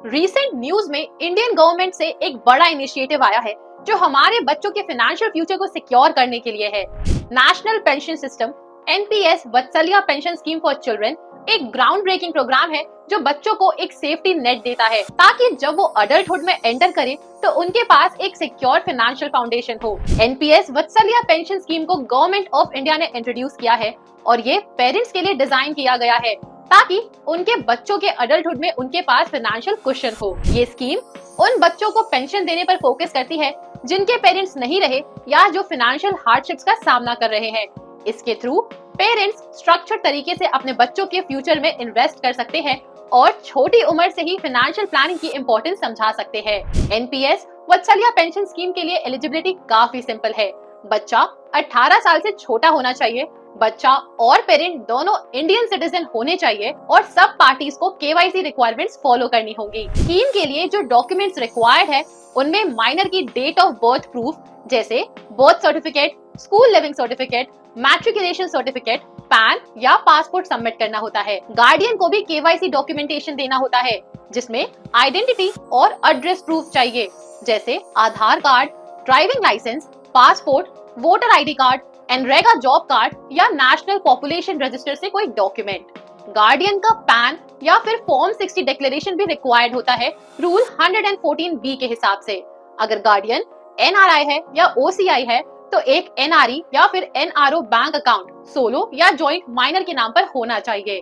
Recent news में Indian government से एक बड़ा इनिशिएटिव आया है जो हमारे बच्चों के फाइनेंशियल फ्यूचर को सिक्योर करने के लिए है। National pension system NPS Vatsalya pension scheme for children एक ग्राउंड ब्रेकिंग प्रोग्राम है जो बच्चों को एक सेफ्टी नेट देता है ताकि जब वो अडल्टहुड में एंटर करें तो उनके पास एक सिक्योर फाइनेंशियल फाउंडेशन हो। एनपीएस वत्सल्य पेंशन स्कीम को गवर्नमेंट ऑफ इंडिया ने इंट्रोड्यूस किया है और ये पेरेंट्स के लिए डिजाइन किया गया है ताकि उनके बच्चों के अडल्टहुड में उनके पास फाइनेंशियल कुशन हो। ये स्कीम उन बच्चों को पेंशन देने पर फोकस करती है जिनके पेरेंट्स नहीं रहे या जो फाइनेंशियल हार्डशिप्स का सामना कर रहे हैं। इसके थ्रू पेरेंट्स स्ट्रक्चर्ड तरीके से अपने बच्चों के फ्यूचर में इन्वेस्ट कर सकते हैं और छोटी उम्र से ही फाइनेंशियल प्लानिंग की इम्पोर्टेंस समझा सकते हैं। एनपीएस वत्सल्य पेंशन स्कीम के लिए एलिजिबिलिटी काफी सिंपल है। बच्चा 18 साल से छोटा होना चाहिए, बच्चा और पेरेंट दोनों इंडियन सिटीजन होने चाहिए और सब पार्टीज को केवाईसी रिक्वायरमेंट्स फॉलो करनी होगी। स्कीम के लिए जो डॉक्यूमेंट्स रिक्वायर्ड है उनमें माइनर की डेट ऑफ बर्थ प्रूफ जैसे birth certificate, school leaving certificate, matriculation certificate, pan या पासपोर्ट सबमिट करना होता है। गार्डियन को भी केवाईसी डॉक्यूमेंटेशन देना होता है जिसमें आइडेंटिटी और एड्रेस प्रूफ चाहिए जैसे Aadhaar card, driving license, passport, voter ID card, NREGA job card या नेशनल पॉपुलेशन रजिस्टर से कोई डॉक्यूमेंट। गार्डियन का पैन या फिर फॉर्म 60 डिक्लेरेशन भी रिक्वायर्ड होता है रूल 114B के हिसाब से। अगर गार्डियन एनआरआई है या ओसीआई है तो एक एनआरई या फिर एनआरओ बैंक अकाउंट सोलो या जॉइंट माइनर के नाम पर होना चाहिए।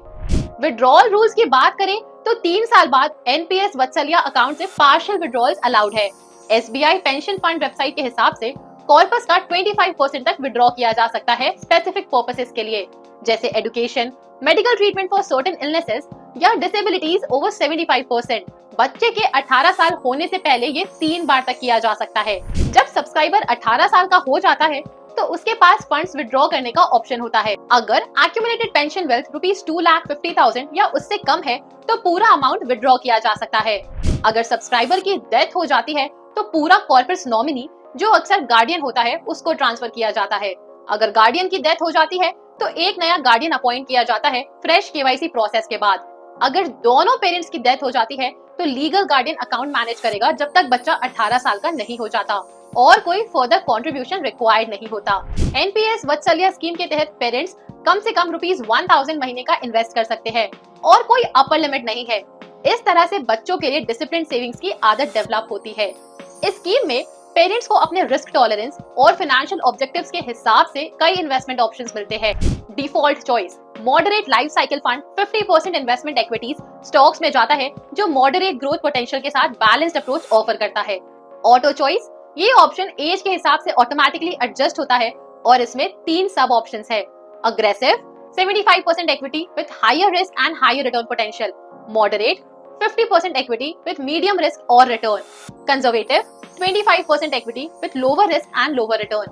विड्रॉल रूल्स की बात करें तो 3 साल बाद एनपीएस वत्सल्य अकाउंट से पार्शियल विड्रॉल्स अलाउड है। एसबीआई पेंशन फंड वेबसाइट के हिसाब से कॉर्पस का 25% तक विड्रॉ किया जा सकता है स्पेसिफिक पर्पसेस के लिए जैसे education, medical treatment for certain illnesses या डिसेबिलिटीज ओवर 75%। बच्चे के 18 साल होने से पहले ये 3 बार तक किया जा सकता है। जब सब्सक्राइबर 18 साल का हो जाता है तो उसके पास फंड्स विड्रॉ करने का ऑप्शन होता है। अगर एक्यूमुलेटेड पेंशन वेल्थ ₹2,50,000 या उससे कम है तो पूरा अमाउंट विड्रॉ किया जा सकता है। अगर सब्सक्राइबर की डेथ हो जाती है तो पूरा कॉर्पस नॉमिनी जो अक्सर गार्डियन होता है उसको ट्रांसफर किया जाता है। अगर गार्डियन की डेथ हो जाती है तो एक नया गार्डियन अपॉइंट किया जाता है फ्रेश केवाईसी प्रोसेस के बाद। अगर दोनों पेरेंट्स की डेथ हो जाती है तो लीगल गार्डियन अकाउंट मैनेज करेगा जब तक बच्चा 18 साल का नहीं हो जाता और कोई फर्दर कंट्रीब्यूशन रिक्वायर्ड नहीं होता। एनपीएस वत्सल्य स्कीम के तहत पेरेंट्स कम से कम ₹1000 महीने का इन्वेस्ट कर सकते हैं और कोई अपर लिमिट नहीं है। इस तरह से बच्चों के लिए डिसिप्लिन सेविंग्स की आदत डेवलप होती है। इस स्कीम में पेरेंट्स को अपने रिस्क टॉलरेंस और फाइनेंशियल ऑब्जेक्टिव्स के हिसाब से कई इन्वेस्टमेंट ऑप्शंस मिलते हैं। Default choice moderate life cycle fund 50% investment equities stocks में जाता है जो मॉडरेट ग्रोथ पोटेंशियल के साथ बैलेंस्ड अप्रोच ऑफर करता है। ऑटो चॉइस ये ऑप्शन एज के हिसाब से ऑटोमेटिकली एडजस्ट होता है और इसमें 3 सब ऑप्शंस है। Aggressive 75% equity with higher risk and higher return potential, moderate 50% equity with medium risk or return, conservative 25% equity with lower risk and lower return,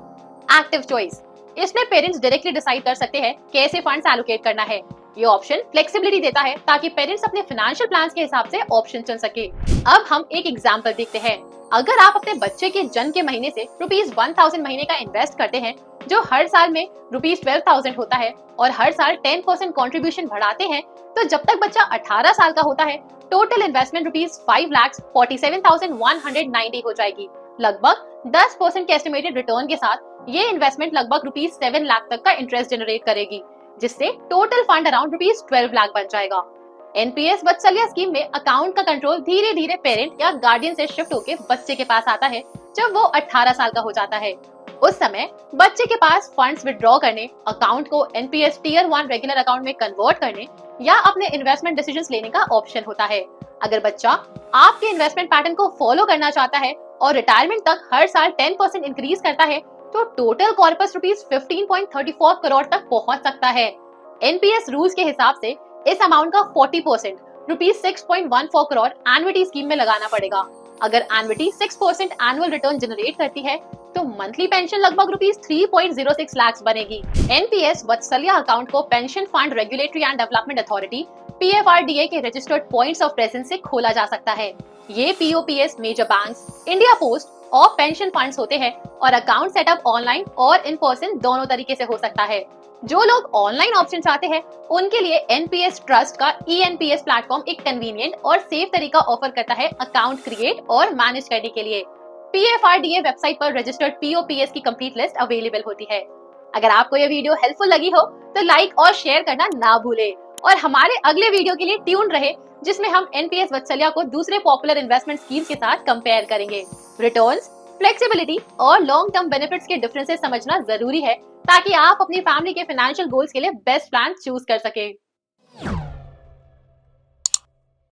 active choice इसमें पेरेंट्स डायरेक्टली डिसाइड कर सकते हैं कैसे फंड्स एलोकेट करना है। ये option flexibility देता है ताकि पेरेंट्स अपने फाइनेंशियल प्लान्स के हिसाब से ऑप्शन चुन सके। अब हम एक एग्जांपल देखते हैं। अगर आप अपने बच्चे के जन्म के महीने से ₹1000 महीने का इन्वेस्ट करते हैं जो हर साल में ₹12,000 होता है और हर साल 10% कंट्रीब्यूशन बढ़ाते हैं तो जब तक बच्चा 18 साल का होता है टोटल इन्वेस्टमेंट ₹5,47,190 हो जाएगी। लगभग 10% के एस्टिमेटेड रिटर्न के साथ ये इन्वेस्टमेंट लगभग ₹7 लाख तक का इंटरेस्ट जनरेट करेगी जिससे टोटल फंड अराउंड ₹12 लाख बन जाएगा। एनपीएस वत्सल्य स्कीम में अकाउंट का कंट्रोल धीरे धीरे पेरेंट या गार्डियन से शिफ्ट होकर बच्चे के पास आता है जब वो 18 साल का हो जाता है। उस समय बच्चे के पास फंड्स विड्रॉ करने, अकाउंट को एनपीएस टियर 1 रेगुलर अकाउंट में कन्वर्ट करने या अपने इन्वेस्टमेंट डिसीजंस लेने का ऑप्शन होता है। अगर बच्चा आपके इन्वेस्टमेंट पैटर्न को फॉलो करना चाहता है और रिटायरमेंट तक हर साल 10% इंक्रीज करता है तो टोटल कॉर्पस ₹15.34 करोड़ तक पहुंच सकता है। एनपीएस रूल्स के हिसाब से इस अमाउंट का 40% ₹6.14 करोड़ एन्युटी स्कीम में लगाना पड़ेगा। अगर एन्युटी 6% एनुअल रिटर्न जनरेट करती है तो मंथली पेंशन लगभग ₹3.06 लाख बनेगी। एनपीएस वत्सल्य अकाउंट को pension fund regulatory and development authority PFRDA के रजिस्टर्ड पॉइंट्स ऑफ प्रेजेंस से खोला जा सकता है। ये POPs major banks, India post और पेंशन फंड्स होते हैं और अकाउंट सेटअप ऑनलाइन और इन पर्सन दोनों तरीके से हो सकता है। जो लोग ऑनलाइन ऑप्शन चाहते हैं उनके लिए एनपीएस ट्रस्ट का ईएनपीएस प्लेटफॉर्म एक कन्वीनियंट और सेफ तरीका ऑफर करता है अकाउंट क्रिएट और मैनेज करने के लिए। पीएफआरडीए वेबसाइट पर रजिस्टर्ड पीओपीएस की कंप्लीट लिस्ट अवेलेबल होती है। अगर आपको यह वीडियो हेल्पफुल लगी हो तो लाइक और शेयर करना ना भूले और हमारे अगले वीडियो के लिए ट्यून रहे जिसमें हम एनपीएस वत्सल्या को दूसरे पॉपुलर इन्वेस्टमेंट स्कीम्स के साथ कंपेयर करेंगे। रिटर्न्स, फ्लेक्सिबिलिटी और लॉन्ग टर्म बेनिफिट्स के डिफरेंसेस समझना जरूरी है ताकि आप अपनी फैमिली के फाइनेंशियल गोल्स के लिए बेस्ट प्लान चूज कर सके।